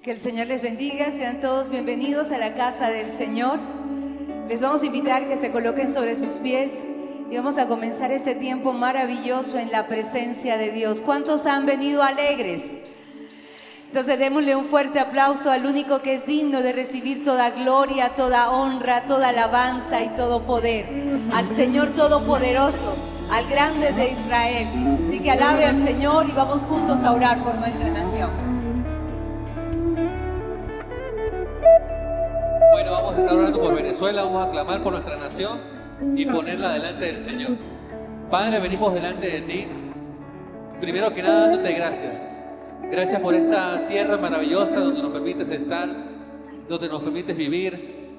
Que el Señor les bendiga, sean todos bienvenidos a la casa del Señor. Les vamos a invitar que se coloquen sobre sus pies y vamos a comenzar este tiempo maravilloso en la presencia de Dios. ¿Cuántos han venido alegres? Entonces démosle un fuerte aplauso al único que es digno de recibir toda gloria, toda honra, toda alabanza y todo poder, al Señor Todopoderoso, al grande de Israel. Así que alabe al Señor y vamos juntos a orar por nuestra nación. Bueno, vamos a estar orando por Venezuela, vamos a clamar por nuestra nación y ponerla delante del Señor. Padre, venimos delante de ti, primero que nada dándote gracias. Gracias por esta tierra maravillosa donde nos permites estar, donde nos permites vivir.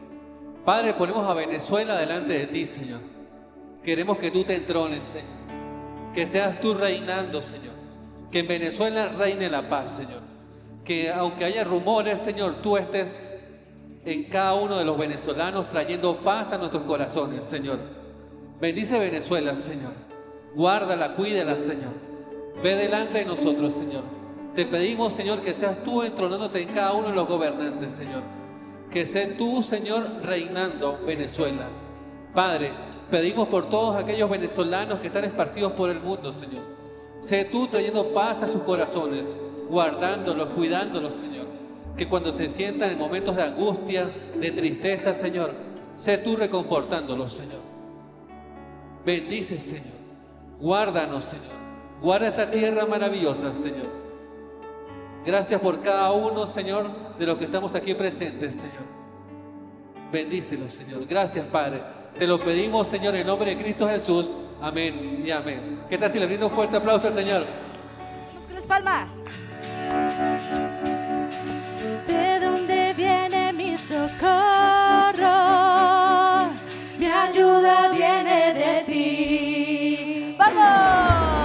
Padre, ponemos a Venezuela delante de ti, Señor. Queremos que tú te entrones, Señor. Que seas tú reinando, Señor. Que en Venezuela reine la paz, Señor. Que aunque haya rumores, Señor, tú estés en cada uno de los venezolanos trayendo paz a nuestros corazones, Señor. Bendice Venezuela, Señor. Guárdala, cuídala, Señor. Ve delante de nosotros, Señor. Te pedimos, Señor, que seas tú entronándote en cada uno de los gobernantes, Señor. Que seas tú, Señor, reinando Venezuela. Padre, pedimos por todos aquellos venezolanos que están esparcidos por el mundo, Señor. Sé tú trayendo paz a sus corazones, guardándolos, cuidándolos, Señor. Que cuando se sientan en momentos de angustia, de tristeza, Señor, sé tú reconfortándolos, Señor. Bendice, Señor. Guárdanos, Señor. Guarda esta tierra maravillosa, Señor. Gracias por cada uno, Señor, de los que estamos aquí presentes, Señor. Bendícelos, Señor. Gracias, Padre. Te lo pedimos, Señor, en nombre de Cristo Jesús. Amén y amén. ¿Qué tal si le brindo un fuerte aplauso al Señor? Vamos con las palmas. ¿De dónde viene mi socorro? Mi ayuda viene de ti. ¡Vamos!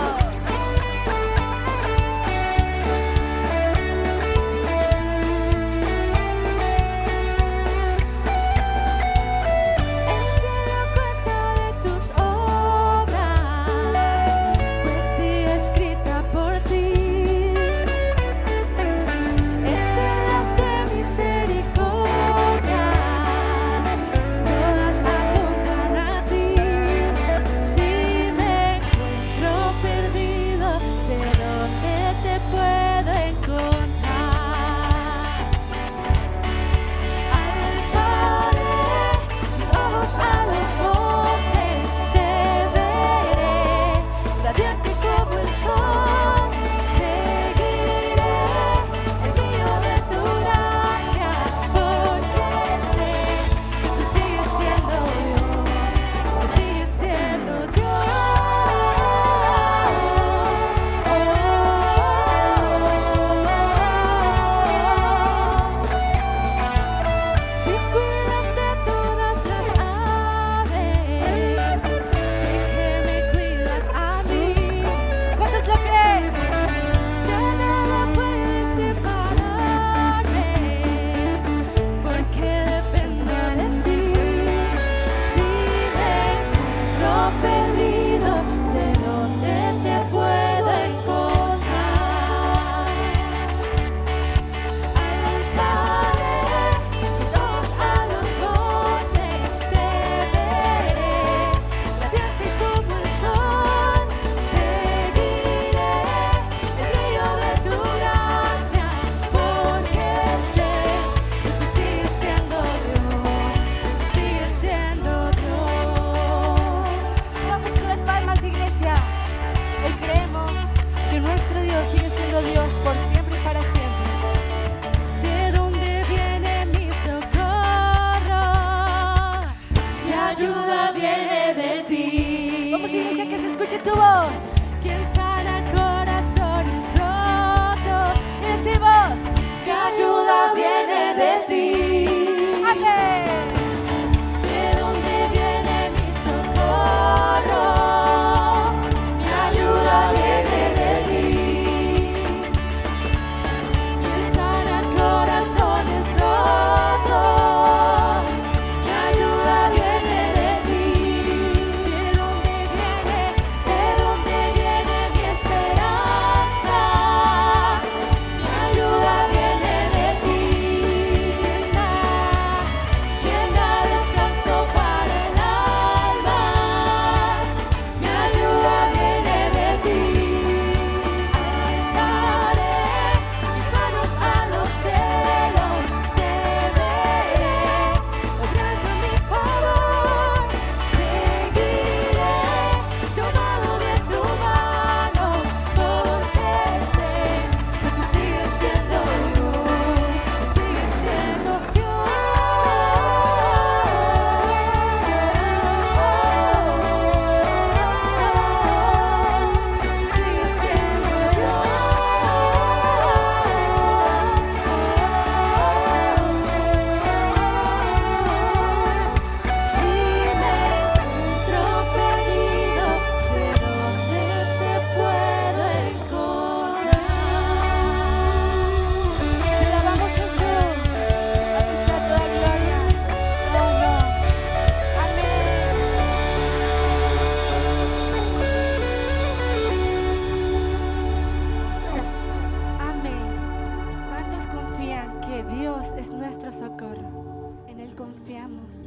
Dios es nuestro socorro, en Él confiamos,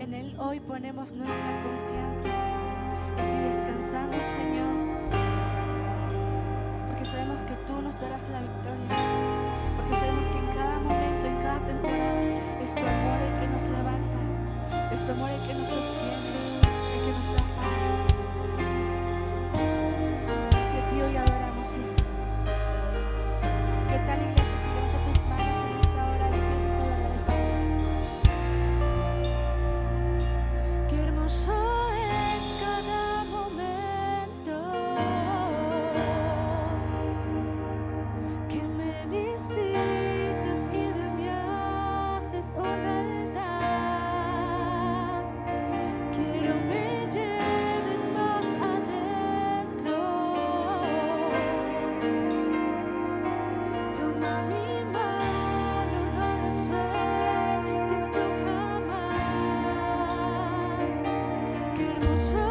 en Él hoy ponemos nuestra confianza, en ti descansamos, Señor, porque sabemos que tú nos darás la victoria, porque sabemos que en cada momento, en cada temporada, es tu amor el que nos levanta, es tu amor el que nos sostiene, el que nos da paz. Y a ti hoy adoramos, Jesús. ¿Qué tal, iglesia, si levanta tus manos en esta hora y empiezas a adorar al Padre? Qué hermoso es cada momento que me visitas y de mí haces un altar. Quiero me lleves más adentro. Toma mi mano, no la sueltes nunca más. Qué hermoso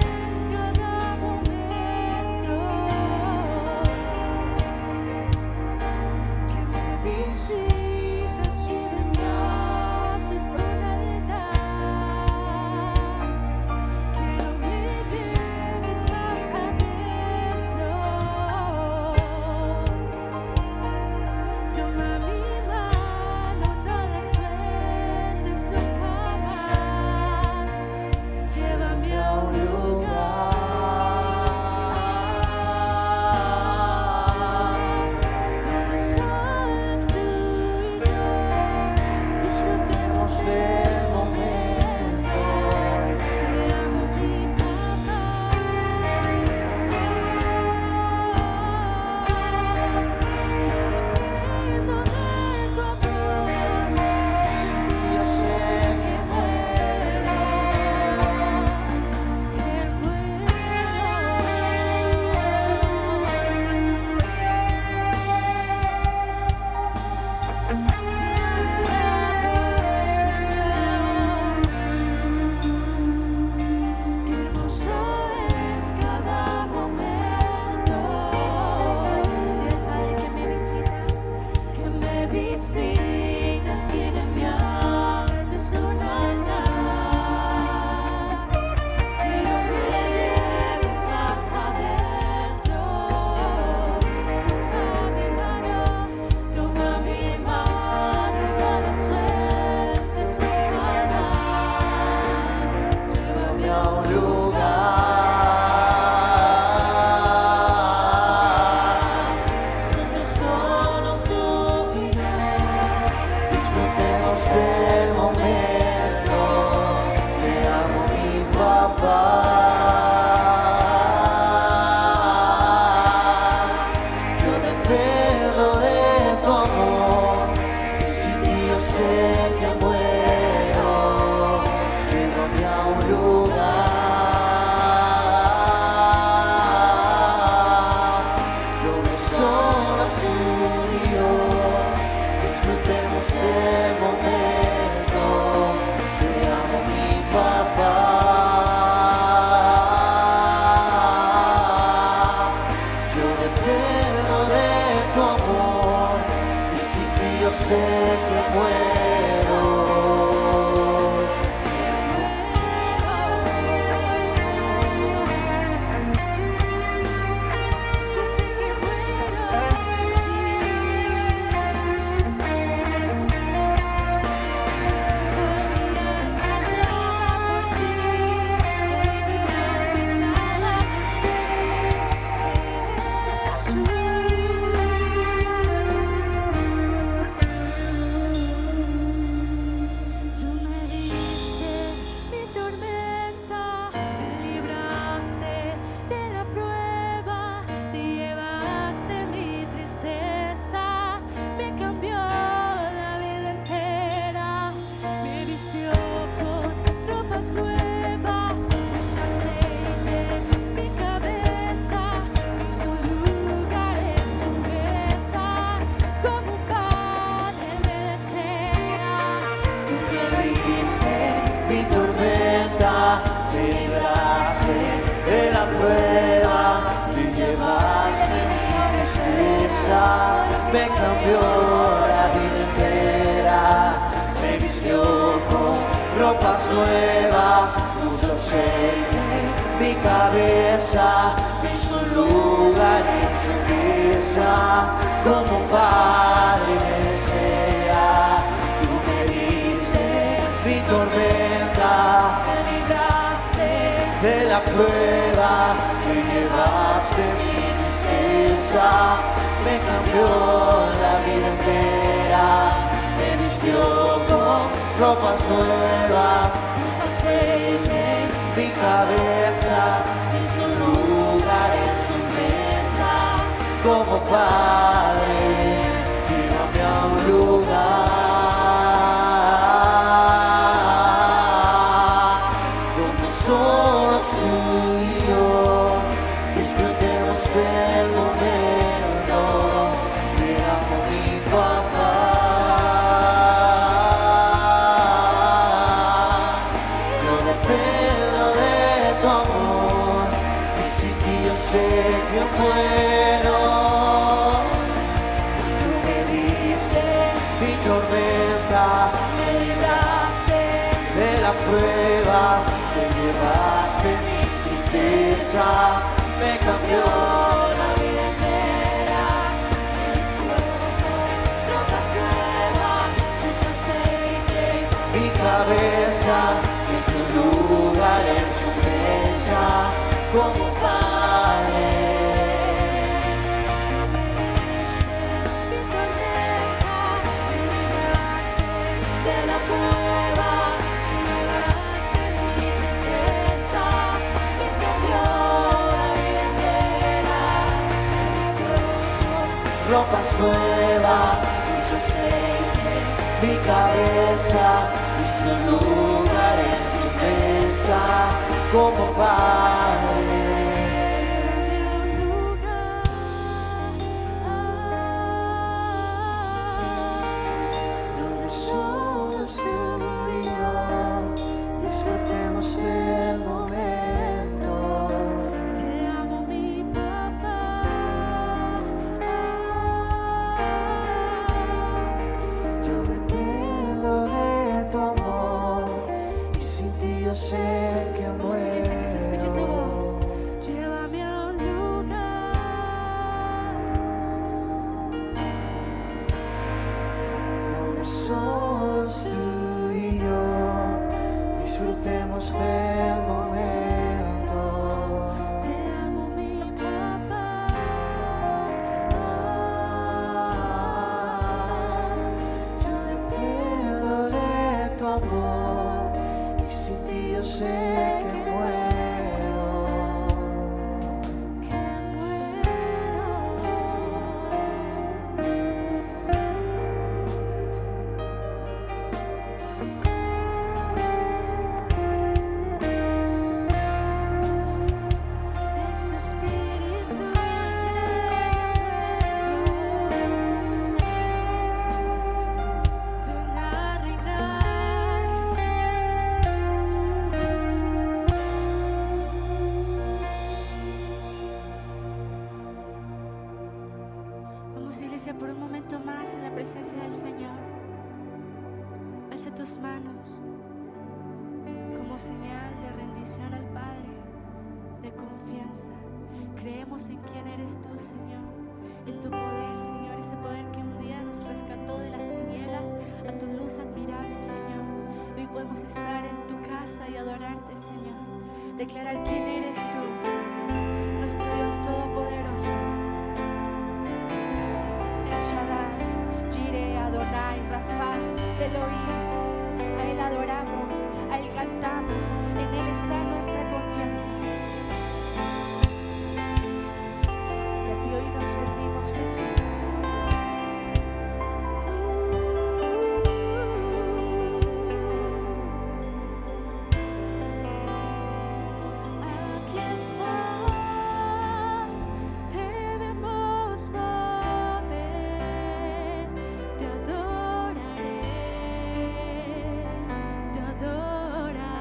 es cada momento que me visitas y de mí haces un altar. Quiero me lleves más adentro. Toma mi mano, no la sueltes nunca más. Llévame a un lugar donde solos tú y yo disfrutemos del momento. Te amo, mi papá. Yo dependo de tu amor. Y si yo sé que muero, que muero. Te adoramos, Señor. Qué hermoso es cada momento. Dile al Padre que me visitas y de mí haces un altar. Quiero me lleves más adentro. Toma mi mano, no la sueltes nunca más. Llévame a un lugar donde solos tú y yo disfrutemos del momento. Te amo, mi papá. Yo dependo de tu amor y sin ti yo sé que muero. Llévame a un lugar donde solo tú y yo disfrutemos del momento. Te amo, mi papá. Yo dependo de tu amor y sin ti yo sé que muero. Yo sé que muero sin ti. Hoy mi alma clama por ti. Hoy mi alma clama por ti, Jesús. Tú me diste mi tormenta, me libraste de la prueba, te llevaste mi tristeza, me cambió la vida entera, me vistió con ropas nuevas, puso aceite en mi cabeza, me hizo un lugar en su mesa, como un padre me desea. Tú me viste mi tormenta, me libraste de la prueba, me llevaste mi tristeza, me cambió la vida entera. ropas nuevas, puso aceite mi cabeza, me hizo un lugar en su mesa, como Padre me desea. Tú me diste mi tormenta, me libraste de la prueba, me llevaste mi tristeza, me cambió la vida entera, me vistió con ropas nuevas, puso aceite mi cabeza, hizo un lugar en su mesa, como Padre, llévame a un lugar donde solo tú y yo disfrutemos del momento. Te amo, mi papá. Sé que muero, tú me diste mi tormenta, me libraste de la prueba, te llevaste mi tristeza, me cambió la vida entera, me vistió con ropas nuevas, puso aceite mi cabeza, hizo un lugar en su mesa, como Padre. Ropas nuevas, puso aceite mi cabeza, hizo un lugar en su mesa, como Padre. Donde solo tú y yo disfrutemos del momento. Te amo, mi papá. Yo dependo de tu amor y sin ti yo sé que muero. Llévame a un lugar donde solo tú y yo disfrutemos del momento. Te amo, mi papá. Yo dependo de tu amor y sin ti yo sé que muero. Iglesia, por un momento más en la presencia del Señor, alza tus manos como señal de rendición al Padre, de confianza. Creemos en quién eres tú, Señor, en tu poder, Señor, ese poder que un día nos rescató de las tinieblas a tu luz admirable, Señor. Hoy podemos estar en tu casa y adorarte, Señor, declarar quién eres tú, nuestro Dios todopoderoso. Shaddai, Jireh, Adonai, Rafa, Elohim. A Él adoramos, a Él cantamos, en Él está nuestra confianza. Y a ti hoy nos rendimos, Jesús. Aquí estás, te vemos mover, te adoraré, te adoraré.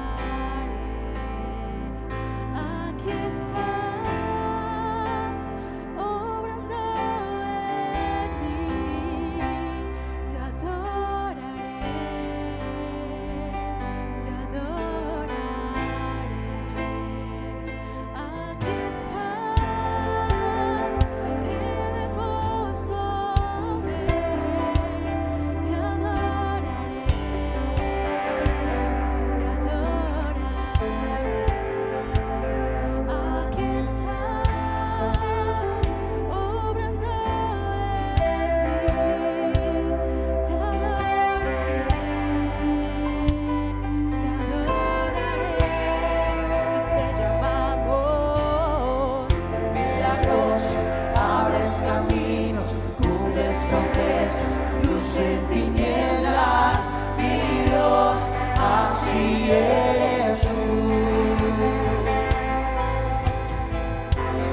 tinieblas, mi Dios, así eres tú.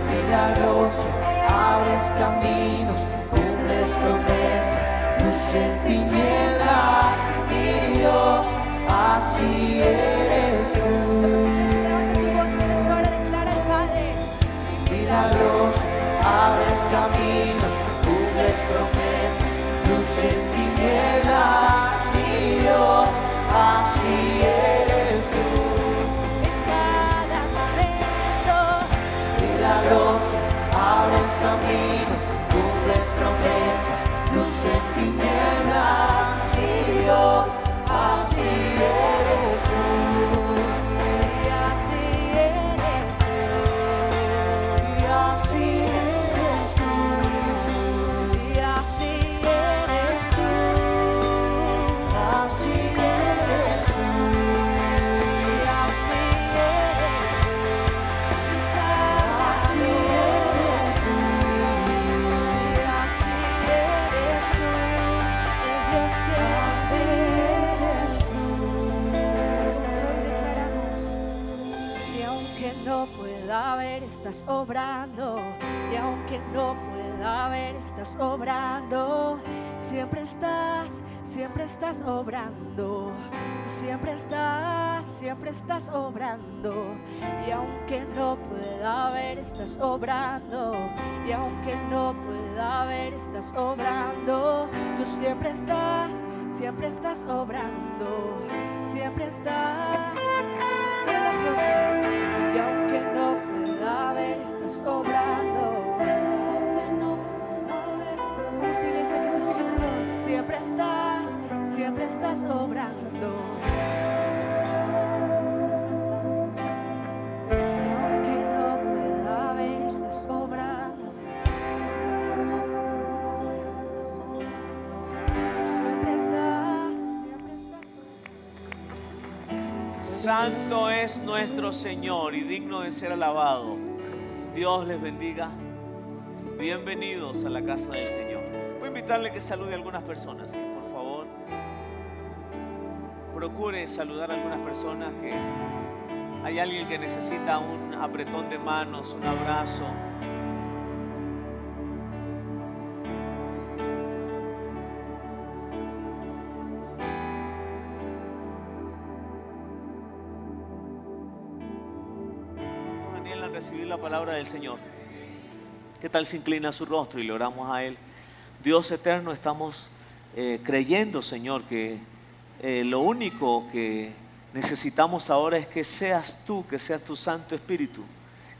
Milagroso, abres caminos, cumples promesas, luz en tinieblas, mi Dios, así eres tú. Milagroso, abres caminos, cumples promesas, luz en tinieblas, mi Dios, así eres tú. En cada momento, milagroso, abres caminos, cumples promesas, luz en tinieblas, mi Dios, así eres tú. Y así eres tú. Y así eres tú. Y así eres tú. Así eres tú. Y así eres tú. Así eres tú. Y así eres tú. El Dios que así eres tú. Y aunque no pueda ver, estás obrando. Y aunque no pueda ver, estás obrando. Siempre estás obrando. Tú siempre estás obrando. Y aunque no pueda ver, estás obrando. Y aunque no pueda ver, estás obrando. Tú siempre estás obrando. Siempre estás. Son las cosas. Y aunque no pueda ver, estás obrando. Aunque no pueda ver, vamos iglesia, que se escucha tu voz. Siempre estás obrando. Y aunque no pueda ver, estás obrando. Siempre estás. Santo es nuestro Señor y digno de ser alabado. Dios les bendiga. Bienvenidos a la casa del Señor. Voy a invitarle que salude a algunas personas, ¿sí? Por favor. Procure saludar a algunas personas, que hay alguien que necesita un apretón de manos, un abrazo. Recibir la palabra del Señor. ¿Qué tal se inclina su rostro y le oramos a Él? Dios eterno, estamos creyendo, Señor, que lo único que necesitamos ahora es que seas tú, que sea tu Santo Espíritu,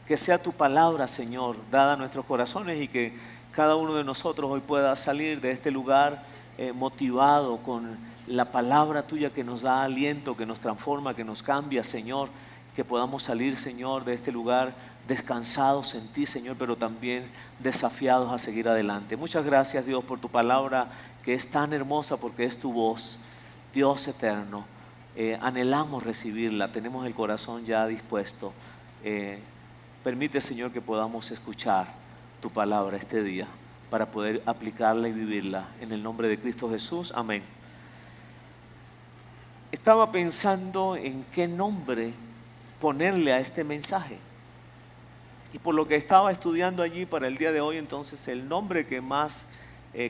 que sea tu palabra, Señor, dada a nuestros corazones, y que cada uno de nosotros hoy pueda salir de este lugar motivado con la palabra tuya que nos da aliento, que nos transforma, que nos cambia, Señor. Que podamos salir, Señor, de este lugar descansados en ti, Señor, pero también desafiados a seguir adelante. Muchas gracias, Dios, por tu palabra que es tan hermosa, porque es tu voz, Dios eterno. Anhelamos recibirla, tenemos el corazón ya dispuesto. Permite, Señor, que podamos escuchar tu palabra este día para poder aplicarla y vivirla. En el nombre de Cristo Jesús, amén. Estaba pensando en qué nombre ponerle a este mensaje, y por lo que estaba estudiando allí para el día de hoy, entonces el nombre que más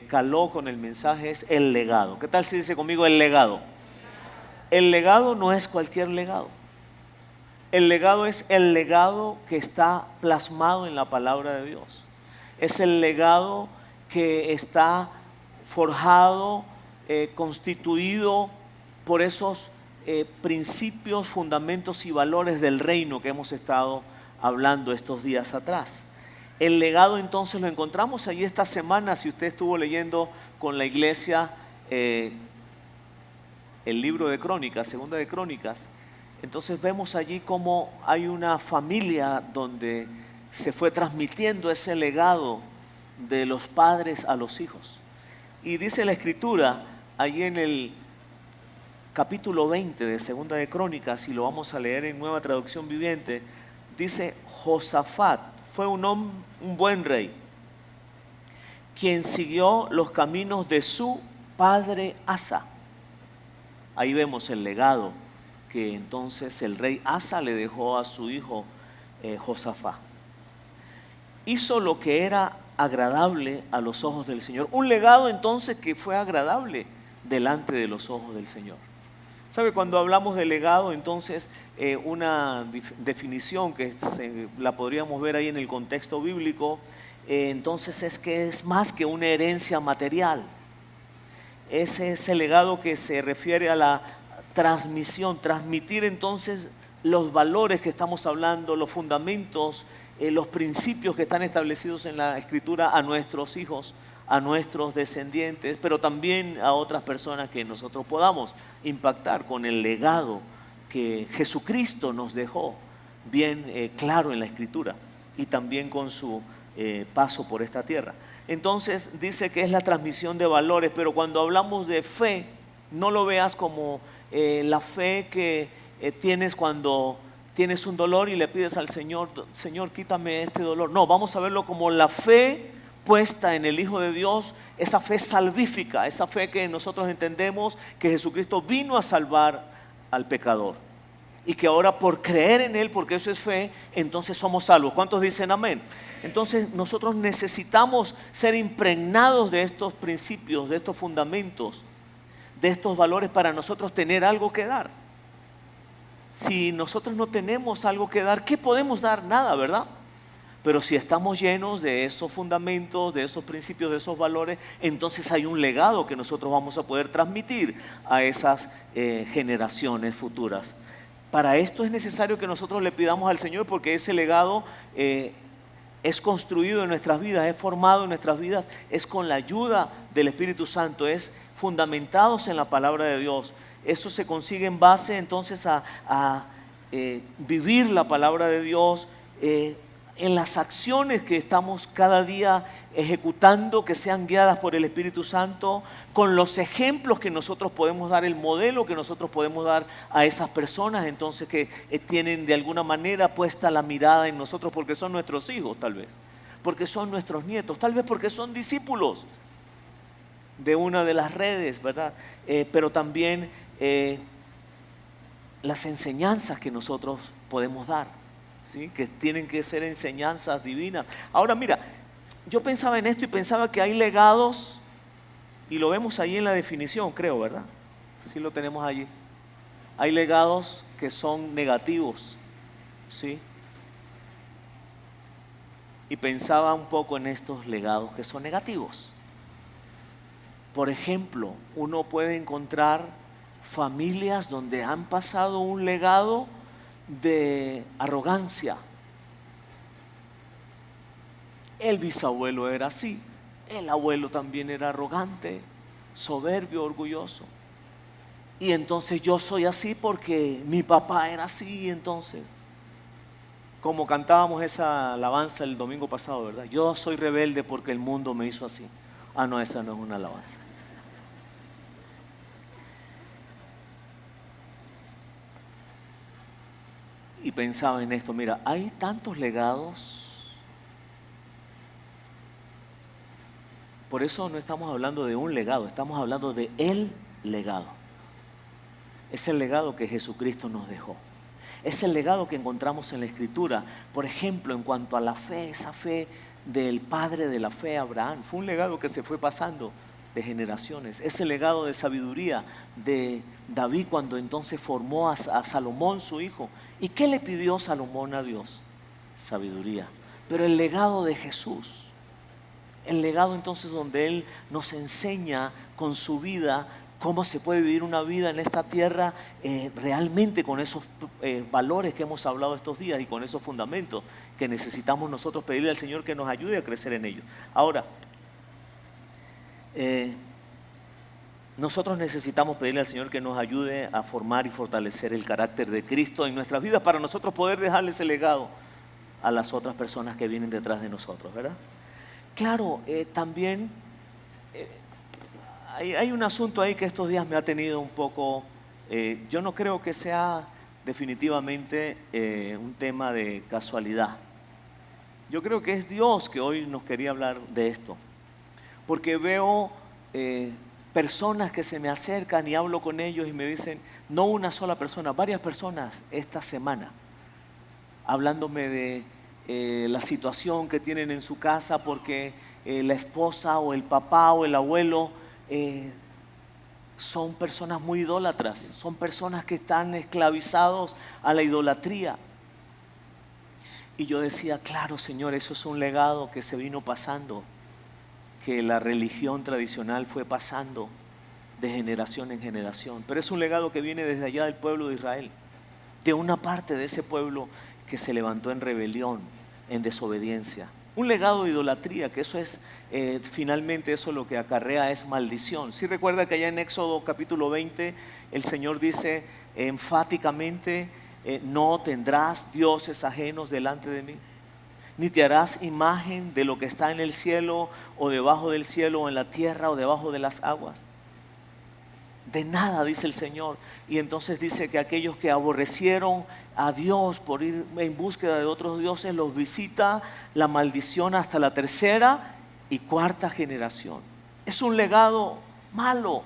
caló con el mensaje es el legado. ¿Qué tal si dice conmigo el legado? El legado no es cualquier legado. El legado es el legado que está plasmado en la palabra de Dios. Es el legado que está forjado, constituido por esos principios, fundamentos y valores del reino que hemos estado hablando estos días atrás. El legado entonces lo encontramos allí esta semana. Si usted estuvo leyendo con la iglesia el libro de Crónicas, Segunda de Crónicas, entonces vemos allí cómo hay una familia donde se fue transmitiendo ese legado de los padres a los hijos. Y dice la escritura allí en el capítulo 20 de Segunda de Crónicas, y lo vamos a leer en Nueva Traducción Viviente, dice: Josafat fue un buen rey, quien siguió los caminos de su padre Asa. Ahí vemos el legado que entonces el rey Asa le dejó a su hijo Josafat. Hizo lo que era agradable a los ojos del Señor. Un legado entonces que fue agradable delante de los ojos del Señor. ¿Sabe? Cuando hablamos de legado, entonces una definición que la podríamos ver ahí en el contexto bíblico, entonces es que es más que una herencia material. Es ese legado que se refiere a la transmisión, transmitir entonces los valores que estamos hablando, los fundamentos, los principios que están establecidos en la Escritura a nuestros hijos, a nuestros descendientes, pero también a otras personas que nosotros podamos impactar con el legado que Jesucristo nos dejó bien claro en la Escritura y también con su paso por esta tierra. Entonces dice que es la transmisión de valores, pero cuando hablamos de fe, no lo veas como la fe que tienes cuando tienes un dolor y le pides al Señor, Señor, quítame este dolor. No, vamos a verlo como la fe puesta en el Hijo de Dios, esa fe salvífica, esa fe que nosotros entendemos que Jesucristo vino a salvar al pecador y que ahora por creer en Él, porque eso es fe, entonces somos salvos. ¿Cuántos dicen amén? Entonces nosotros necesitamos ser impregnados de estos principios, de estos fundamentos, de estos valores para nosotros tener algo que dar. Si nosotros no tenemos algo que dar, ¿qué podemos dar? Nada, ¿verdad? Pero si estamos llenos de esos fundamentos, de esos principios, de esos valores, entonces hay un legado que nosotros vamos a poder transmitir a esas generaciones futuras. Para esto es necesario que nosotros le pidamos al Señor, porque ese legado es construido en nuestras vidas, es formado en nuestras vidas, es con la ayuda del Espíritu Santo, es fundamentados en la palabra de Dios. Eso se consigue en base entonces a vivir la palabra de Dios, en las acciones que estamos cada día ejecutando, que sean guiadas por el Espíritu Santo, con los ejemplos que nosotros podemos dar, el modelo que nosotros podemos dar a esas personas entonces que tienen de alguna manera puesta la mirada en nosotros, porque son nuestros hijos tal vez, porque son nuestros nietos, tal vez porque son discípulos de una de las redes, ¿verdad? Pero también las enseñanzas que nosotros podemos dar, ¿sí? Que tienen que ser enseñanzas divinas. Ahora mira, yo pensaba en esto y pensaba que hay legados, y lo vemos ahí en la definición, creo, ¿verdad? Sí lo tenemos allí. Hay legados que son negativos, ¿sí? Y pensaba un poco en estos legados que son negativos. Por ejemplo, uno puede encontrar familias donde han pasado un legado de arrogancia. El bisabuelo era así, el abuelo también era arrogante, soberbio, orgulloso. Y entonces yo soy así porque mi papá era así, entonces. Como cantábamos esa alabanza el domingo pasado, ¿verdad? Yo soy rebelde porque el mundo me hizo así. Ah, no, esa no es una alabanza. Y pensaba en esto, mira, hay tantos legados. Por eso no estamos hablando de un legado, estamos hablando de el legado. Es el legado que Jesucristo nos dejó. Es el legado que encontramos en la Escritura. Por ejemplo, en cuanto a la fe, esa fe del padre de la fe, Abraham, fue un legado que se fue pasando de generaciones. Ese legado de sabiduría de David cuando entonces formó a Salomón, su hijo. ¿Y qué le pidió Salomón a Dios? Sabiduría. Pero el legado de Jesús, el legado entonces donde Él nos enseña con su vida cómo se puede vivir una vida en esta tierra realmente con esos valores que hemos hablado estos días y con esos fundamentos que necesitamos nosotros pedirle al Señor que nos ayude a crecer en ellos. Ahora, nosotros necesitamos pedirle al Señor que nos ayude a formar y fortalecer el carácter de Cristo en nuestras vidas para nosotros poder dejarle ese legado a las otras personas que vienen detrás de nosotros, ¿verdad? Claro, también hay un asunto ahí que estos días me ha tenido un poco, yo no creo que sea definitivamente un tema de casualidad. Yo creo que es Dios que hoy nos quería hablar de esto, porque veo personas que se me acercan y hablo con ellos y me dicen, no una sola persona, varias personas esta semana, hablándome de la situación que tienen en su casa porque la esposa o el papá o el abuelo son personas muy idólatras, son personas que están esclavizados a la idolatría. Y yo decía, claro, Señor, eso es un legado que se vino pasando, que la religión tradicional fue pasando de generación en generación. Pero es un legado que viene desde allá del pueblo de Israel, de una parte de ese pueblo que se levantó en rebelión, en desobediencia. Un legado de idolatría, que eso es, finalmente eso lo que acarrea es maldición. Si recuerda que allá en Éxodo capítulo 20, el Señor dice enfáticamente, no tendrás dioses ajenos delante de mí, ni te harás imagen de lo que está en el cielo o debajo del cielo o en la tierra o debajo de las aguas. De nada, dice el Señor. Y entonces dice que aquellos que aborrecieron a Dios por ir en búsqueda de otros dioses, los visita la maldición hasta la tercera y cuarta generación. Es un legado malo,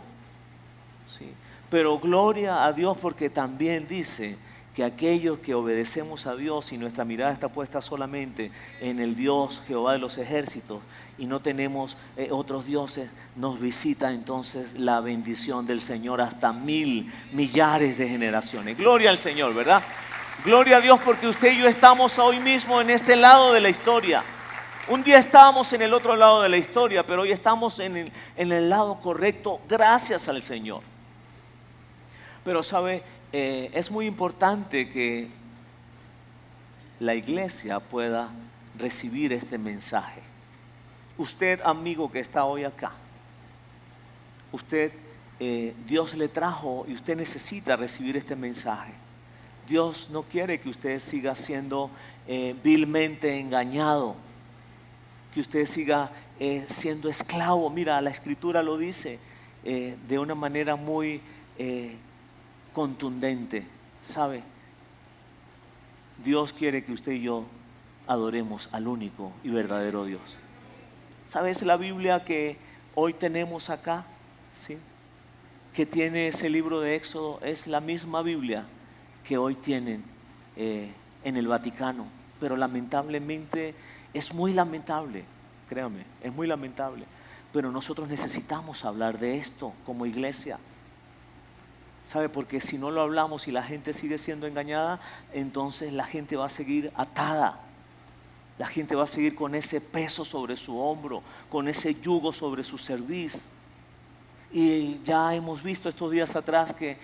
¿sí? Pero gloria a Dios, porque también dice que aquellos que obedecemos a Dios y nuestra mirada está puesta solamente en el Dios Jehová de los ejércitos y no tenemos otros dioses, nos visita entonces la bendición del Señor hasta millares de generaciones. Gloria al Señor, ¿verdad? Gloria a Dios, porque usted y yo estamos hoy mismo en este lado de la historia. Un día estábamos en el otro lado de la historia, pero hoy estamos en el lado correcto gracias al Señor. Pero sabe, es muy importante que la iglesia pueda recibir este mensaje. Usted, amigo que está hoy acá, usted, Dios le trajo y usted necesita recibir este mensaje. Dios no quiere que usted siga siendo vilmente engañado, que usted siga siendo esclavo. Mira, la Escritura lo dice de una manera muy contundente, ¿sabe? Dios quiere que usted y yo adoremos al único y verdadero Dios. ¿Sabes? La Biblia que hoy tenemos acá, ¿sí?, que tiene ese libro de Éxodo, es la misma Biblia que hoy tienen en el Vaticano. Pero lamentablemente, es muy lamentable, créame, es muy lamentable. Pero nosotros necesitamos hablar de esto como iglesia. ¿Sabe? Porque si no lo hablamos y la gente sigue siendo engañada, entonces la gente va a seguir atada. La gente va a seguir con ese peso sobre su hombro, con ese yugo sobre su cerviz. Y ya hemos visto estos días atrás que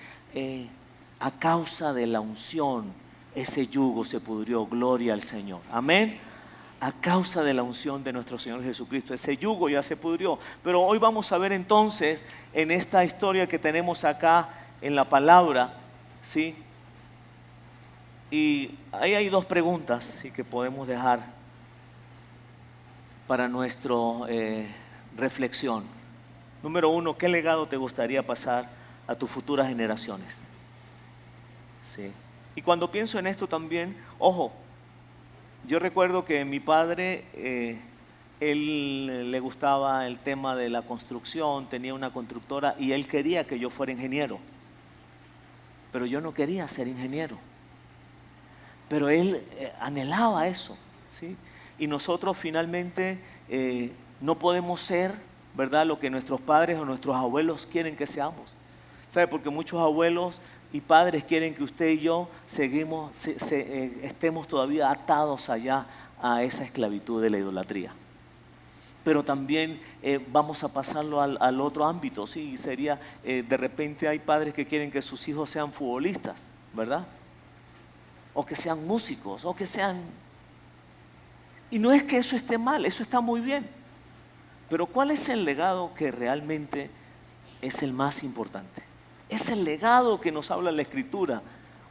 a causa de la unción, ese yugo se pudrió. Gloria al Señor. Amén. A causa de la unción de nuestro Señor Jesucristo, ese yugo ya se pudrió. Pero hoy vamos a ver entonces, en esta historia que tenemos acá en la palabra, ¿sí? Y ahí hay dos preguntas, ¿sí?, que podemos dejar para nuestra reflexión. Número uno, ¿qué legado te gustaría pasar a tus futuras generaciones? ¿Sí? Y cuando pienso en esto también, ojo, yo recuerdo que mi padre, él le gustaba el tema de la construcción, tenía una constructora y él quería que yo fuera ingeniero. Pero yo no quería ser ingeniero. Pero él anhelaba eso, ¿sí? Y nosotros finalmente no podemos ser, ¿verdad?, lo que nuestros padres o nuestros abuelos quieren que seamos. ¿Sabe? Porque muchos abuelos y padres quieren que usted y yo estemos todavía atados allá a esa esclavitud de la idolatría. Pero también vamos a pasarlo al otro ámbito, ¿sí? Sería, de repente hay padres que quieren que sus hijos sean futbolistas, ¿verdad? O que sean músicos, o que sean... Y no es que eso esté mal, eso está muy bien. Pero ¿cuál es el legado que realmente es el más importante? Es el legado que nos habla la Escritura.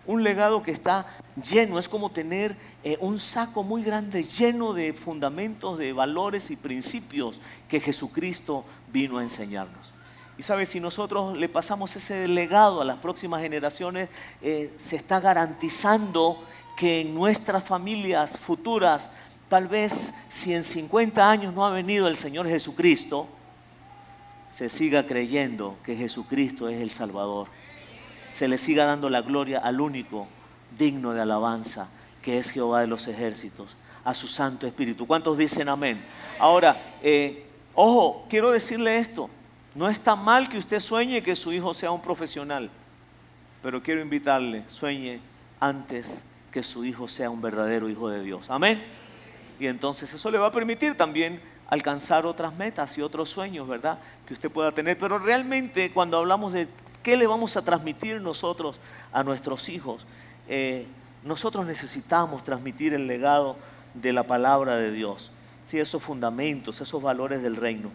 Un legado que está lleno, es como tener un saco muy grande lleno de fundamentos, de valores y principios que Jesucristo vino a enseñarnos. Y sabes, si nosotros le pasamos ese legado a las próximas generaciones, se está garantizando que en nuestras familias futuras, tal vez si en 50 años no ha venido el Señor Jesucristo, se siga creyendo que Jesucristo es el Salvador. Se le siga dando la gloria al único digno de alabanza, que es Jehová de los ejércitos, a su Santo Espíritu. ¿Cuántos dicen amén? Ahora, ojo, quiero decirle esto. No está mal que usted sueñe que su hijo sea un profesional, pero quiero invitarle, sueñe antes que su hijo sea un verdadero hijo de Dios. Amén. Y entonces eso le va a permitir también alcanzar otras metas y otros sueños, ¿verdad?, que usted pueda tener. Pero realmente cuando hablamos de qué le vamos a transmitir nosotros a nuestros hijos, nosotros necesitamos transmitir el legado de la palabra de Dios, ¿sí? Esos fundamentos, esos valores del reino.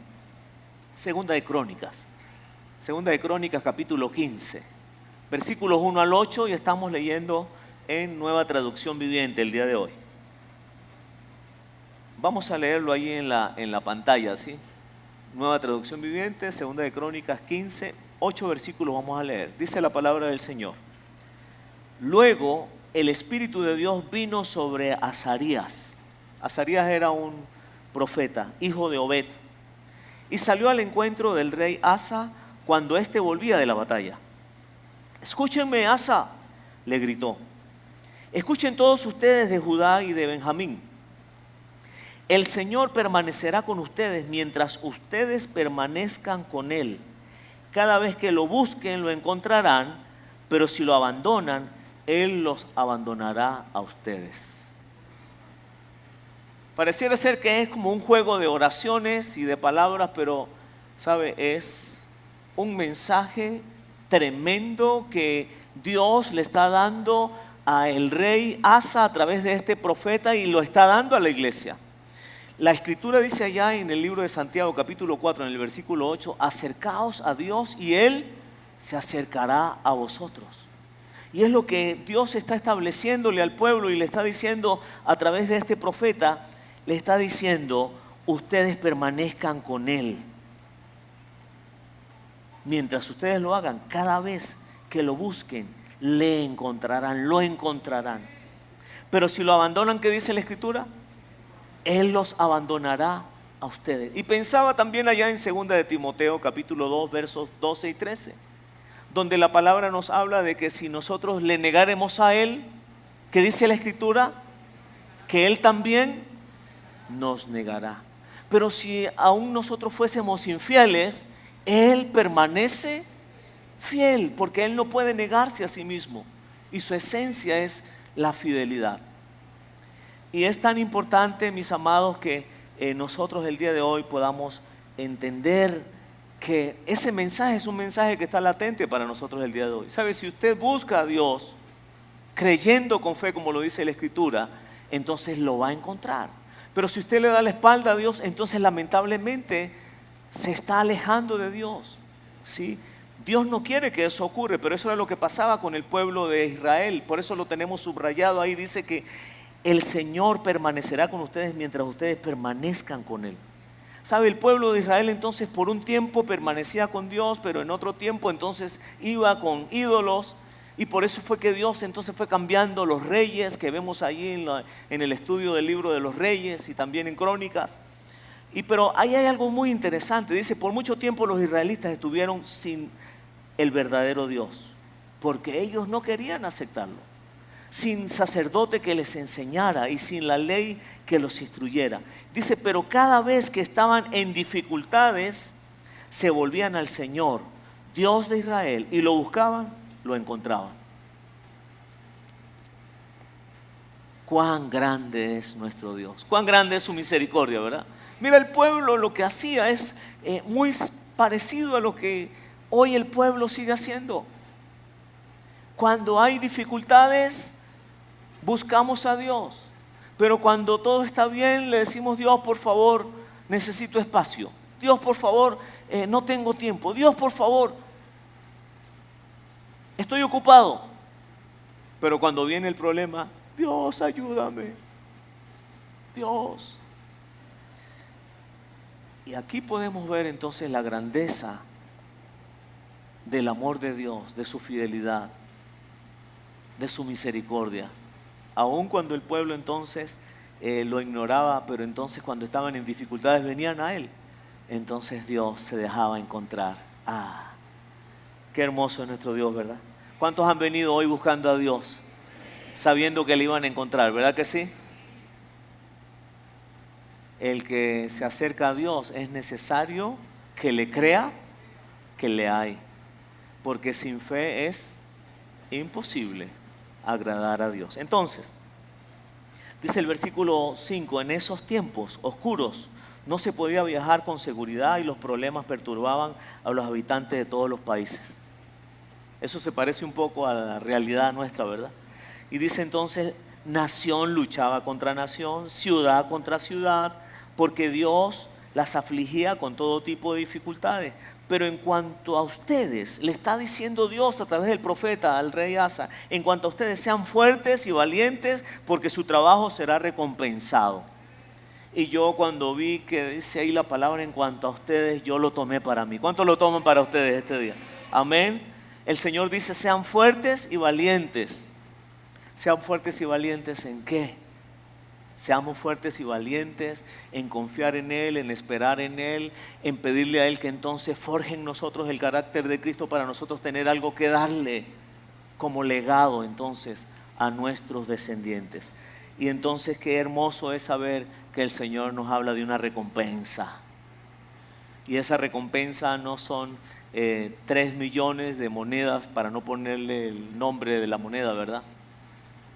Segunda de Crónicas capítulo 15, versículos 1 al 8, y estamos leyendo en Nueva Traducción Viviente el día de hoy. Vamos a leerlo ahí en la pantalla, ¿sí? Nueva Traducción Viviente, Segunda de Crónicas 15, 8 versículos vamos a leer. Dice la palabra del Señor. Luego el Espíritu de Dios vino sobre Azarías. Azarías era un profeta, hijo de Obed, y salió al encuentro del rey Asa cuando éste volvía de la batalla. Escúchenme, Asa, le gritó. Escuchen todos ustedes de Judá y de Benjamín. El Señor permanecerá con ustedes mientras ustedes permanezcan con Él. Cada vez que lo busquen lo encontrarán, pero si lo abandonan, Él los abandonará a ustedes. Pareciera ser que es como un juego de oraciones y de palabras, pero, ¿sabe? Es un mensaje tremendo que Dios le está dando al rey Asa a través de este profeta y lo está dando a la iglesia. La Escritura dice allá en el libro de Santiago capítulo 4 en el versículo 8, acercaos a Dios y Él se acercará a vosotros. Y es lo que Dios está estableciéndole al pueblo y le está diciendo a través de este profeta, le está diciendo, ustedes permanezcan con Él. Mientras ustedes lo hagan, cada vez que lo busquen, le encontrarán, lo encontrarán. Pero si lo abandonan, ¿qué dice la Escritura? Él los abandonará a ustedes. Y pensaba también allá en 2 de Timoteo capítulo 2 versos 12 y 13, donde la palabra nos habla de que si nosotros le negáremos a Él, ¿qué dice la Escritura? Que Él también nos negará. Pero si aún nosotros fuésemos infieles, Él permanece fiel, porque Él no puede negarse a sí mismo y su esencia es la fidelidad. Y es tan importante, mis amados, que nosotros el día de hoy podamos entender que ese mensaje es un mensaje que está latente para nosotros el día de hoy. ¿Sabe? Si usted busca a Dios creyendo con fe, como lo dice la Escritura, entonces lo va a encontrar. Pero si usted le da la espalda a Dios, entonces lamentablemente se está alejando de Dios, ¿sí? Dios no quiere que eso ocurra, pero eso era lo que pasaba con el pueblo de Israel. Por eso lo tenemos subrayado ahí. Dice que el Señor permanecerá con ustedes mientras ustedes permanezcan con Él. ¿Sabe? El pueblo de Israel entonces por un tiempo permanecía con Dios, pero en otro tiempo entonces iba con ídolos. Y por eso fue que Dios entonces fue cambiando los reyes que vemos allí en el estudio del libro de los reyes y también en Crónicas. Pero ahí hay algo muy interesante. Dice, por mucho tiempo los israelitas estuvieron sin el verdadero Dios, porque ellos no querían aceptarlo. Sin sacerdote que les enseñara y sin la ley que los instruyera. Dice, pero cada vez que estaban en dificultades, se volvían al Señor, Dios de Israel, y lo buscaban, lo encontraban. Cuán grande es nuestro Dios, cuán grande es su misericordia, ¿verdad? Mira, el pueblo lo que hacía es muy parecido a lo que hoy el pueblo sigue haciendo. Cuando hay dificultades, buscamos a Dios. Pero cuando todo está bien, le decimos, Dios, por favor, necesito espacio. Dios, por favor, no tengo tiempo. Dios, por favor, estoy ocupado. Pero cuando viene el problema, Dios, ayúdame. Dios. Y aquí podemos ver entonces la grandeza del amor de Dios, de su fidelidad, de su misericordia. Aun cuando el pueblo entonces lo ignoraba, pero entonces cuando estaban en dificultades venían a Él. entonces Dios se dejaba encontrar. Qué hermoso es nuestro Dios, ¿verdad? ¿Cuántos han venido hoy buscando a Dios, sabiendo que le iban a encontrar? ¿Verdad que sí? El que se acerca a Dios es necesario que le crea que le hay, porque sin fe es imposible agradar a Dios. Entonces, dice el versículo 5, en esos tiempos oscuros no se podía viajar con seguridad y los problemas perturbaban a los habitantes de todos los países. Eso se parece un poco a la realidad nuestra, ¿verdad? Y dice entonces, nación luchaba contra nación, ciudad contra ciudad, porque Dios las afligía con todo tipo de dificultades. Pero en cuanto a ustedes, le está diciendo Dios a través del profeta al rey Asa, en cuanto a ustedes, sean fuertes y valientes, porque su trabajo será recompensado. Y yo cuando vi que dice ahí la palabra en cuanto a ustedes, yo lo tomé para mí. ¿Cuántos lo toman para ustedes este día? Amén. El Señor dice, sean fuertes y valientes. ¿Sean fuertes y valientes en qué? Seamos fuertes y valientes en confiar en Él, en esperar en Él, en pedirle a Él que entonces forje en nosotros el carácter de Cristo para nosotros tener algo que darle como legado entonces a nuestros descendientes. Y entonces qué hermoso es saber que el Señor nos habla de una recompensa. Y esa recompensa no son 3 millones de monedas, para no ponerle el nombre de la moneda, ¿verdad?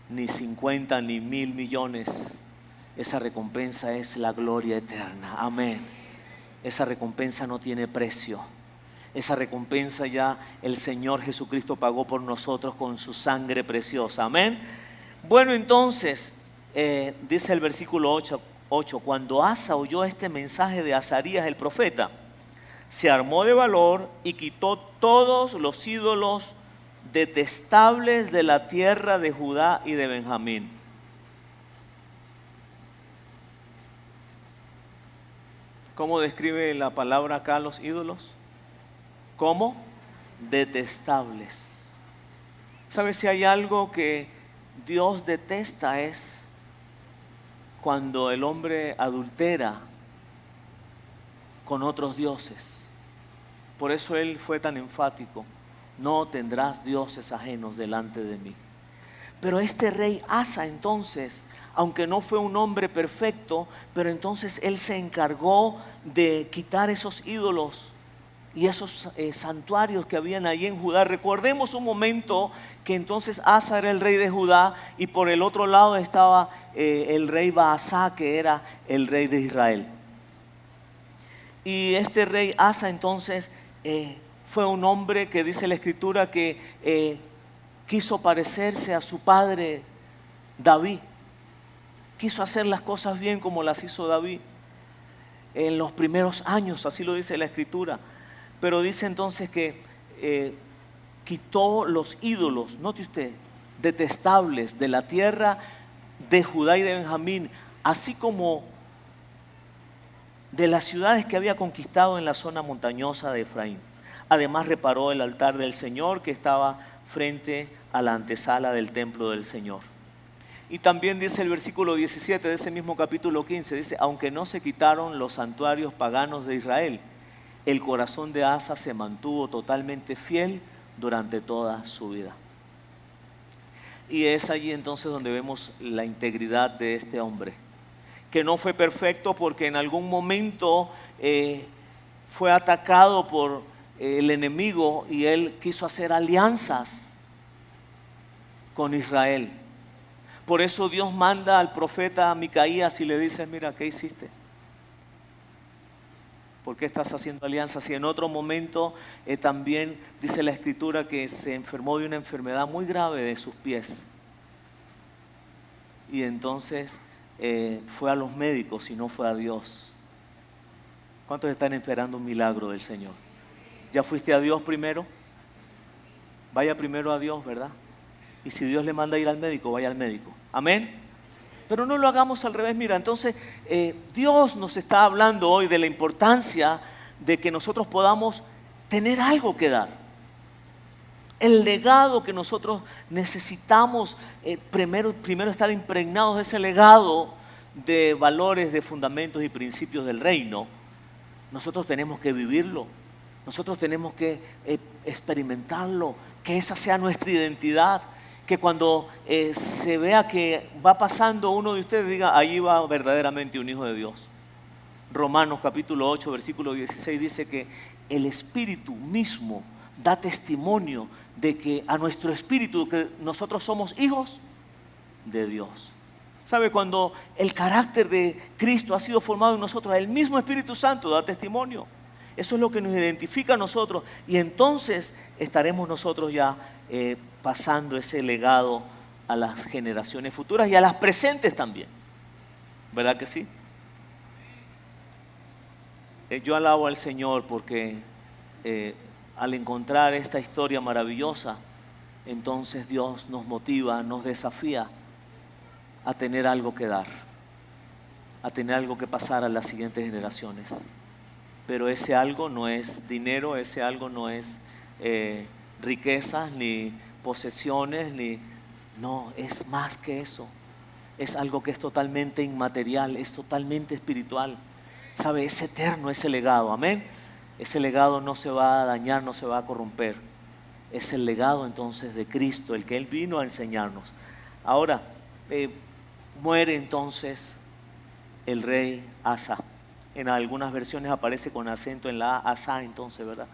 Ni 50 ni 1000 millones. Esa recompensa es la gloria eterna. Amén. Esa recompensa no tiene precio. Esa recompensa ya el Señor Jesucristo pagó por nosotros con su sangre preciosa. Amén. Bueno, entonces, dice el versículo 8, cuando Asa oyó este mensaje de Azarías el profeta, se armó de valor y quitó todos los ídolos detestables de la tierra de Judá y de Benjamín. ¿Cómo describe la palabra acá los ídolos? ¿Cómo? Detestables. ¿Sabes si hay algo que Dios detesta? Es cuando el hombre adultera con otros dioses. Por eso Él fue tan enfático. No tendrás dioses ajenos delante de mí. Pero este rey Asa entonces, aunque no fue un hombre perfecto, pero entonces él se encargó de quitar esos ídolos y esos santuarios que habían allí en Judá. Recordemos un momento que entonces Asa era el rey de Judá y por el otro lado estaba el rey Baasá, que era el rey de Israel. Y este rey Asa entonces fue un hombre que dice la escritura que quiso parecerse a su padre David. Quiso hacer las cosas bien como las hizo David en los primeros años, así lo dice la escritura. Pero dice entonces que quitó los ídolos, note usted, detestables de la tierra de Judá y de Benjamín, así como de las ciudades que había conquistado en la zona montañosa de Efraín. Además reparó el altar del Señor que estaba frente a la antesala del templo del Señor. Y también dice el versículo 17 de ese mismo capítulo 15, dice, aunque no se quitaron los santuarios paganos de Israel, el corazón de Asa se mantuvo totalmente fiel durante toda su vida. Y es allí entonces donde vemos la integridad de este hombre, que no fue perfecto porque en algún momento fue atacado por el enemigo y él quiso hacer alianzas con Israel. Por eso Dios manda al profeta Micaías y le dice, mira, ¿qué hiciste? ¿Por qué estás haciendo alianzas? Y en otro momento también dice la escritura que se enfermó de una enfermedad muy grave de sus pies. Y entonces fue a los médicos y no fue a Dios. ¿Cuántos están esperando un milagro del Señor? ¿Ya fuiste a Dios primero? Vaya primero a Dios, ¿verdad? Y si Dios le manda ir al médico, vaya al médico. Amén. Pero no lo hagamos al revés. Mira, entonces Dios nos está hablando hoy de la importancia de que nosotros podamos tener algo que dar. El legado que nosotros necesitamos, primero estar impregnados de ese legado de valores, de fundamentos y principios del reino. nosotros tenemos que vivirlo, nosotros tenemos que experimentarlo, que esa sea nuestra identidad, que cuando se vea que va pasando uno de ustedes, diga, allí va verdaderamente un hijo de Dios. Romanos capítulo 8, versículo 16 dice que el Espíritu mismo da testimonio de que a nuestro espíritu que nosotros somos hijos de Dios. ¿Sabe? Cuando el carácter de Cristo ha sido formado en nosotros, el mismo Espíritu Santo da testimonio. Eso es lo que nos identifica a nosotros, y entonces estaremos nosotros ya pasando ese legado a las generaciones futuras y a las presentes también. ¿Verdad que sí? Yo alabo al Señor porque al encontrar esta historia maravillosa, entonces Dios nos motiva, nos desafía a tener algo que dar, a tener algo que pasar a las siguientes generaciones. Pero ese algo no es dinero, ese algo no es riquezas, ni posesiones, no, es más que eso. Es algo que es totalmente inmaterial, es totalmente espiritual. ¿Sabe? Es eterno ese legado, amén. Ese legado no se va a dañar, no se va a corromper. Es el legado entonces de Cristo, el que Él vino a enseñarnos. Ahora, muere entonces el rey Asa. En algunas versiones aparece con acento en la A, Asa entonces, ¿verdad?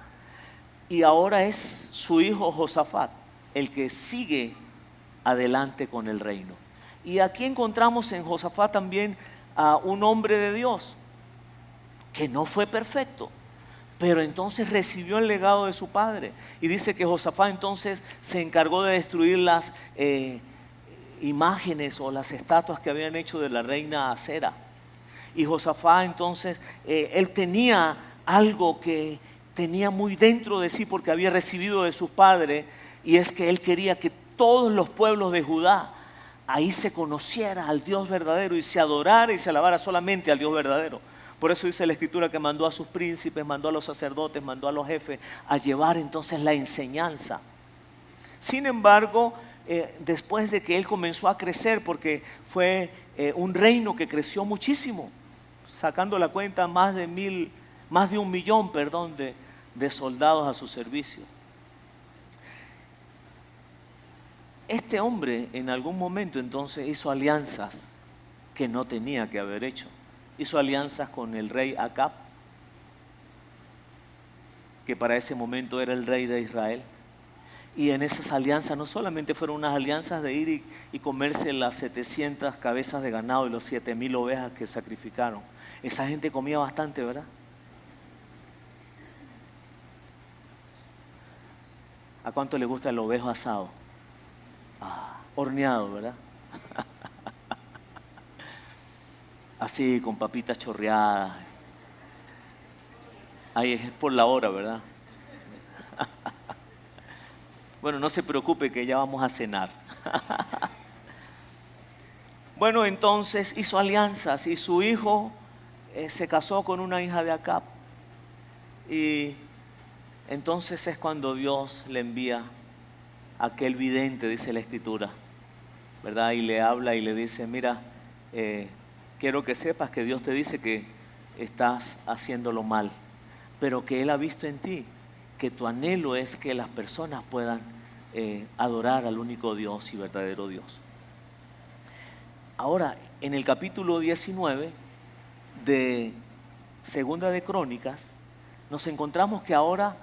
Y ahora es su hijo Josafat el que sigue adelante con el reino. Y aquí encontramos en Josafat también a un hombre de Dios que no fue perfecto, pero entonces recibió el legado de su padre. Y dice que Josafat entonces se encargó de destruir las imágenes o las estatuas que habían hecho de la reina Acera. Y Josafat entonces, él tenía algo que tenía muy dentro de sí porque había recibido de su padre, y es que él quería que todos los pueblos de Judá ahí se conociera al Dios verdadero y se adorara y se alabara solamente al Dios verdadero. Por eso dice la Escritura que mandó a sus príncipes, mandó a los sacerdotes, mandó a los jefes a llevar entonces la enseñanza. Sin embargo, después de que él comenzó a crecer, porque fue un reino que creció muchísimo, sacando la cuenta más de 1 millón, de soldados a su servicio. Este hombre en algún momento entonces hizo alianzas que no tenía que haber hecho. Hizo alianzas con el rey Acab, que para ese momento era el rey de Israel. Y en esas alianzas no solamente fueron unas alianzas de ir y comerse las 700 cabezas de ganado y los 7,000 ovejas que sacrificaron. Esa gente comía bastante, ¿verdad? ¿A cuánto le gusta el ovejo asado? Horneado, ¿verdad? Así, con papitas chorreadas. Ahí es por la hora, ¿verdad? Bueno, no se preocupe que ya vamos a cenar. Bueno, entonces hizo alianzas y su hijo se casó con una hija de Acab. Y entonces es cuando Dios le envía a aquel vidente, dice la Escritura, ¿verdad? Y le habla y le dice, mira, quiero que sepas que Dios te dice que estás haciéndolo mal, pero que Él ha visto en ti que tu anhelo es que las personas puedan adorar al único Dios y verdadero Dios. Ahora, en el capítulo 19 de Segunda de Crónicas, nos encontramos que ahora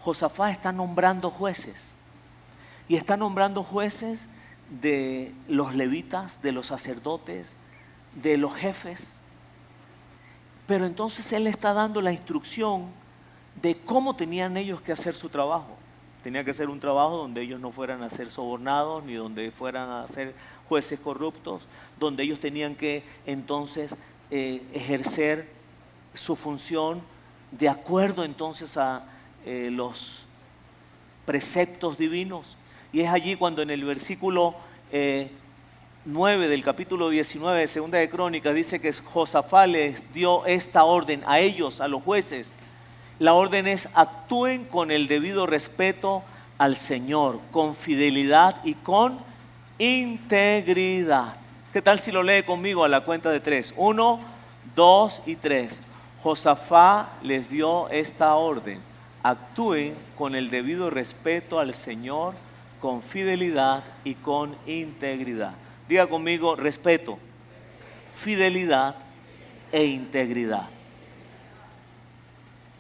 Josafat está nombrando jueces. Y está nombrando jueces de los levitas, de los sacerdotes, de los jefes. Pero entonces él está dando la instrucción de cómo tenían ellos que hacer su trabajo. Tenía que ser un trabajo donde ellos no fueran a ser sobornados, ni donde fueran a ser jueces corruptos, donde ellos tenían que entonces ejercer su función de acuerdo entonces a los preceptos divinos. Y es allí cuando en el versículo 9 del capítulo 19 de Segunda de Crónicas dice que Josafat les dio esta orden a ellos, a los jueces. La orden es: actúen con el debido respeto al Señor, con fidelidad y con integridad. ¿Qué tal si lo lee conmigo a la cuenta de 3? 1, 2 y 3. Josafat les dio esta orden: actúen con el debido respeto al Señor, con fidelidad y con integridad. Diga conmigo: respeto, fidelidad e integridad.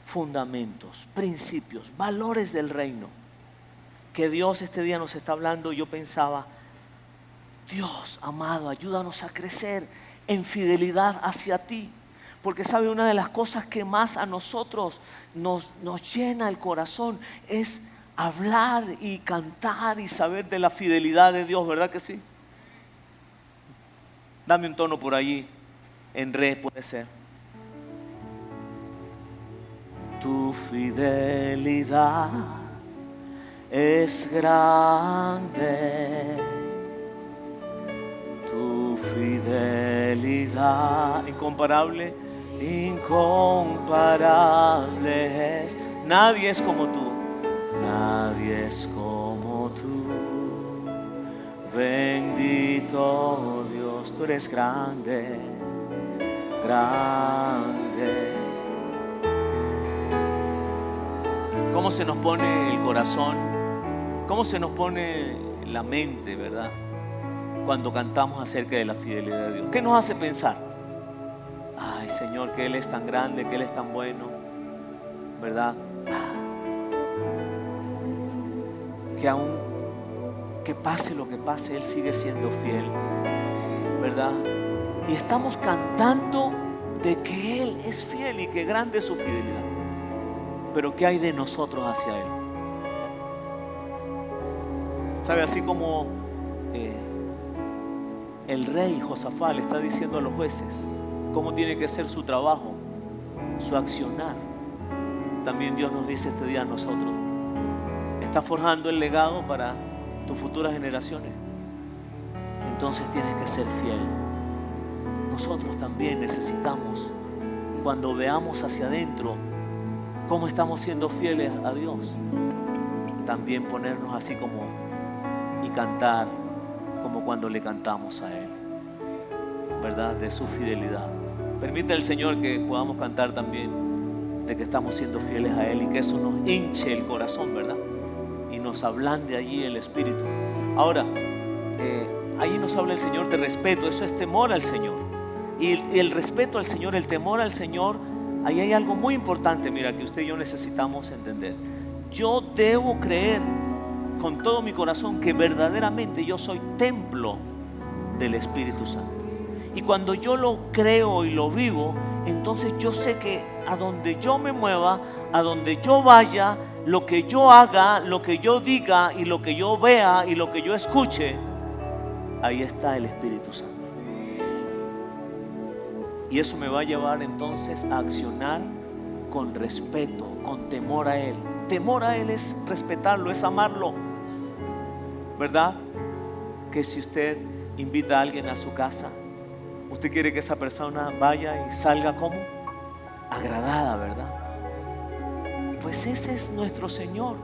Fundamentos, principios, valores del reino que Dios este día nos está hablando. Yo pensaba, Dios amado, ayúdanos a crecer en fidelidad hacia ti, porque sabe, una de las cosas que más a nosotros nos llena el corazón es hablar y cantar y saber de la fidelidad de Dios, ¿verdad que sí? Dame un tono por allí, en re puede ser. Tu fidelidad es grande, tu fidelidad incomparable, incomparable es. Nadie es como tú, nadie es como tú. Bendito Dios, tú eres grande, grande. ¿Cómo se nos pone el corazón? ¿Cómo se nos pone la mente, verdad? Cuando cantamos acerca de la fidelidad de Dios. ¿Qué nos hace pensar? Ay, Señor, que Él es tan grande, que Él es tan bueno, ¿verdad? Que aún que pase lo que pase, Él sigue siendo fiel, ¿verdad? Y estamos cantando de que Él es fiel y que grande es su fidelidad. Pero ¿qué hay de nosotros hacia Él? ¿Sabe? Así como el rey Josafat le está diciendo a los jueces cómo tiene que ser su trabajo, su accionar, también Dios nos dice este día a nosotros: está forjando el legado para tus futuras generaciones, entonces tienes que ser fiel. Nosotros también necesitamos, cuando veamos hacia adentro cómo estamos siendo fieles a Dios, también ponernos así como y cantar como cuando le cantamos a Él, ¿verdad? De su fidelidad. Permite el Señor que podamos cantar también de que estamos siendo fieles a Él y que eso nos hinche el corazón, ¿verdad? Y nos ablande allí el Espíritu. Ahora, allí nos habla el Señor de respeto. Eso es temor al Señor. Y el respeto al Señor, el temor al Señor, ahí hay algo muy importante, mira, que usted y yo necesitamos entender. Yo debo creer con todo mi corazón que verdaderamente yo soy templo del Espíritu Santo. Y cuando yo lo creo y lo vivo, entonces yo sé que a donde yo me mueva, a donde yo vaya, lo que yo haga, lo que yo diga y lo que yo vea y lo que yo escuche, ahí está el Espíritu Santo. Y eso me va a llevar entonces a accionar con respeto, con temor a Él. Temor a Él es respetarlo, es amarlo, ¿verdad? Que si usted invita a alguien a su casa, usted quiere que esa persona vaya y salga como agradada, ¿verdad? Pues ese es nuestro Señor.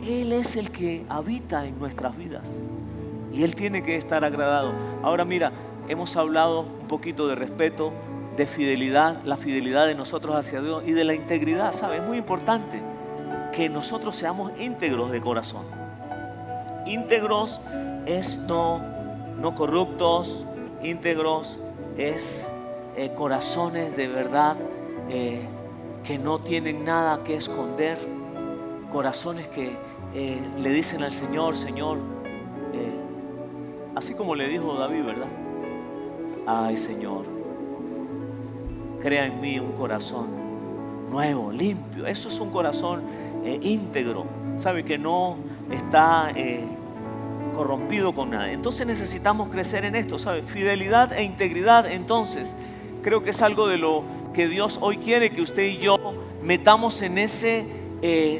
Él es el que habita en nuestras vidas y Él tiene que estar agradado. Ahora mira, hemos hablado un poquito de respeto, de fidelidad, la fidelidad de nosotros hacia Dios y de la integridad. ¿Sabe? Es muy importante que nosotros seamos íntegros de corazón. Íntegros es no corruptos, íntegros es corazones de verdad que no tienen nada que esconder, corazones que le dicen al Señor: Señor, así como le dijo David, ¿verdad? Ay, Señor, crea en mí un corazón nuevo, limpio. Eso es un corazón íntegro, ¿sabe? Que no está corrompido con nada. Entonces necesitamos crecer en esto, ¿sabe? Fidelidad e integridad. Entonces creo que es algo de lo que Dios hoy quiere que usted y yo metamos en ese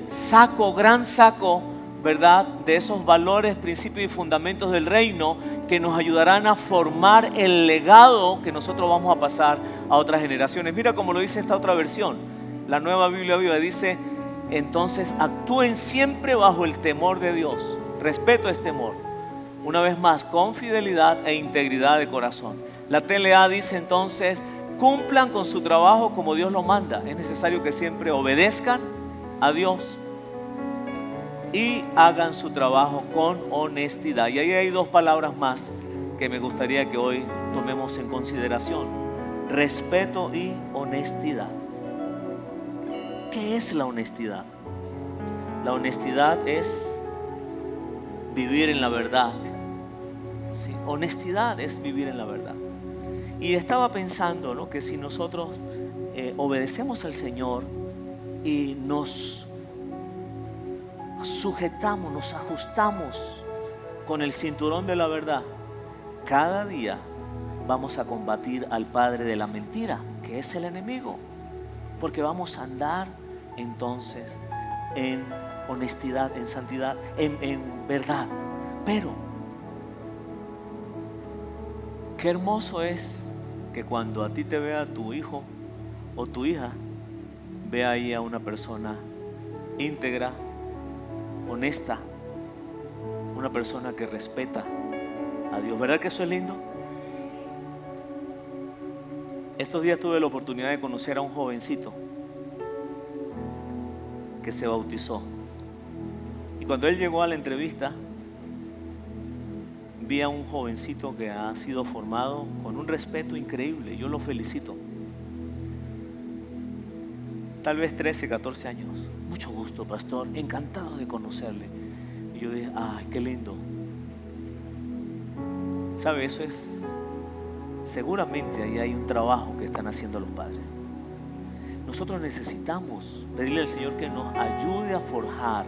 saco, gran saco, ¿verdad? De esos valores, principios y fundamentos del reino que nos ayudarán a formar el legado que nosotros vamos a pasar a otras generaciones. Mira cómo lo dice esta otra versión, la Nueva Biblia Viva. Dice: entonces actúen siempre bajo el temor de Dios. Respeto es temor. Una vez más, con fidelidad e integridad de corazón. La TLA dice entonces: cumplan con su trabajo como Dios lo manda. Es necesario que siempre obedezcan a Dios y hagan su trabajo con honestidad. Y ahí hay dos palabras más que me gustaría que hoy tomemos en consideración: respeto y honestidad. ¿Qué es la honestidad? La honestidad es vivir en la verdad. Sí, honestidad es vivir en la verdad. Y estaba pensando, ¿no?, que si nosotros obedecemos al Señor y nos sujetamos, nos ajustamos con el cinturón de la verdad, cada día vamos a combatir al padre de la mentira, que es el enemigo, porque vamos a andar entonces en honestidad, en santidad, en verdad. Pero qué hermoso es que cuando a ti te vea tu hijo o tu hija, vea ahí a una persona íntegra, honesta, una persona que respeta a Dios. ¿Verdad que eso es lindo? Estos días tuve la oportunidad de conocer a un jovencito que se bautizó. Y cuando él llegó a la entrevista, vi a un jovencito que ha sido formado con un respeto increíble. Yo lo felicito. Tal vez 13, 14 años. Mucho gusto, pastor. Encantado de conocerle. Y yo dije, ay, qué lindo. ¿Sabe? Eso es... Seguramente ahí hay un trabajo que están haciendo los padres. Nosotros necesitamos pedirle al Señor que nos ayude a forjar.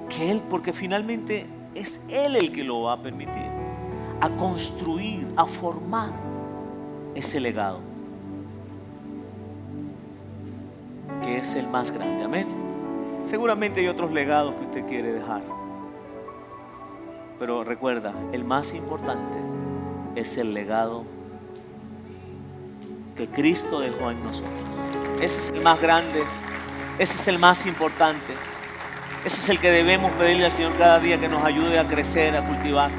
Que Él, porque finalmente es Él el que lo va a permitir, a construir, a formar ese legado, que es el más grande. Amén. Seguramente hay otros legados que usted quiere dejar, pero recuerda, el más importante es el legado que Cristo dejó en nosotros. Ese es el más grande, ese es el más importante. Ese es el que debemos pedirle al Señor cada día, que nos ayude a crecer, a cultivar.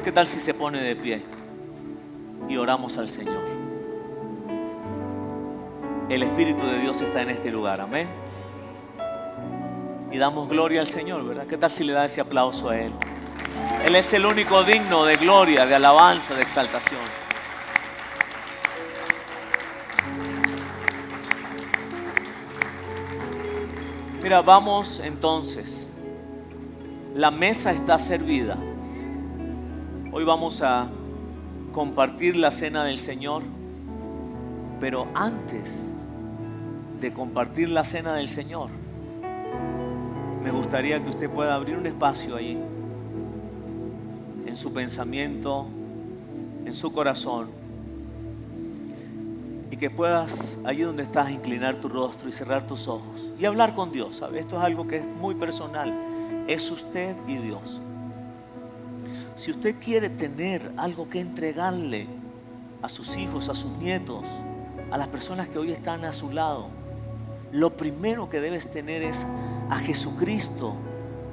¿Qué tal si se pone de pie y oramos al Señor? El Espíritu de Dios está en este lugar, amén. Y damos gloria al Señor, ¿verdad? ¿Qué tal si le da ese aplauso a Él? Él es el único digno de gloria, de alabanza, de exaltación. Mira, vamos entonces. La mesa está servida. Hoy vamos a compartir la cena del Señor. Pero antes de compartir la cena del Señor, me gustaría que usted pueda abrir un espacio allí, en su pensamiento, en su corazón, y que puedas, allí donde estás, inclinar tu rostro y cerrar tus ojos y hablar con Dios. ¿Sabe? Esto es algo que es muy personal. Es usted y Dios. Si usted quiere tener algo que entregarle a sus hijos, a sus nietos, a las personas que hoy están a su lado, lo primero que debes tener es a Jesucristo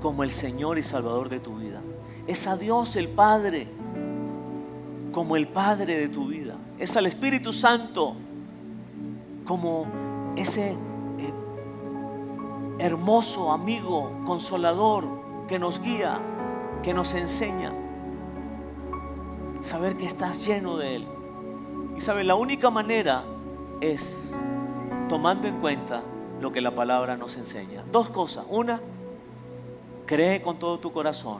como el Señor y Salvador de tu vida. Es a Dios el Padre como el Padre de tu vida. Es al Espíritu Santo como ese hermoso amigo, consolador, que nos guía, que nos enseña. Saber que estás lleno de Él. Y sabe, la única manera es tomando en cuenta lo que la palabra nos enseña. Dos cosas. Una, cree con todo tu corazón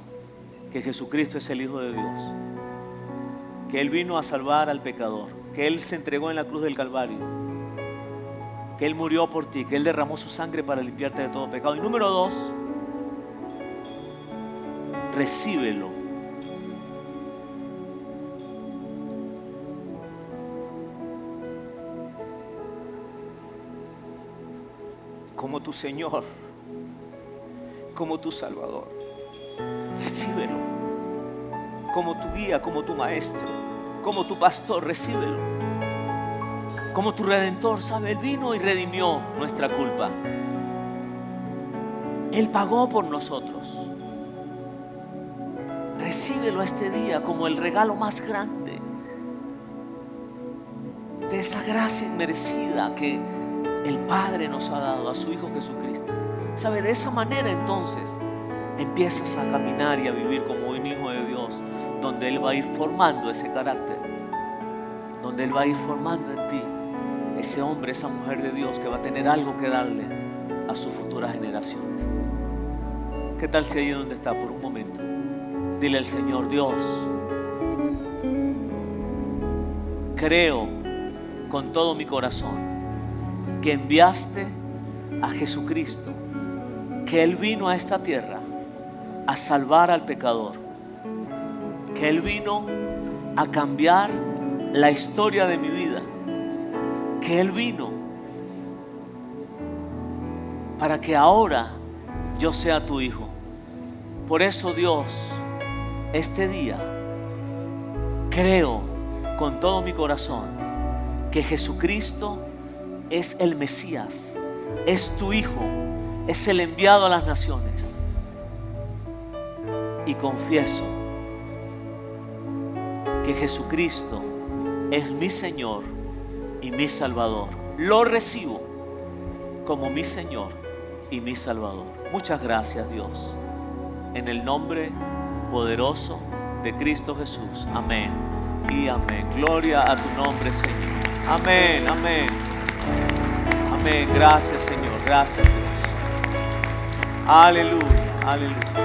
que Jesucristo es el Hijo de Dios, que Él vino a salvar al pecador, que Él se entregó en la cruz del Calvario, que Él murió por ti, que Él derramó su sangre para limpiarte de todo pecado. Y número dos, recíbelo. Como tu Señor, como tu Salvador. Recíbelo. Como tu guía, como tu maestro, como tu pastor, recíbelo. Como tu redentor, ¿sabe? Él vino y redimió nuestra culpa. Él pagó por nosotros. Recíbelo este día como el regalo más grande. de esa gracia inmerecida que el Padre nos ha dado a su Hijo Jesucristo. ¿Sabe? De esa manera entonces empiezas a caminar y a vivir como un hijo de Dios, donde Él va a ir formando ese carácter, donde Él va a ir formando en ti ese hombre, esa mujer de Dios que va a tener algo que darle a sus futuras generaciones. ¿Qué tal si ahí donde está por un momento dile al Señor: Dios, creo con todo mi corazón que enviaste a Jesucristo, que Él vino a esta tierra a salvar al pecador, que Él vino a cambiar la historia de mi vida, que Él vino para que ahora yo sea tu hijo. Por eso, Dios, este día creo con todo mi corazón que Jesucristo es el Mesías, es tu Hijo, es el enviado a las naciones. Y confieso que Jesucristo es mi Señor y mi Salvador. Lo recibo como mi Señor y mi Salvador. Muchas gracias, Dios. En el nombre poderoso de Cristo Jesús. Amén y amén. Gloria a tu nombre, Señor. Amén, amén. Amén. Gracias, Señor. Gracias, Dios. Aleluya, aleluya.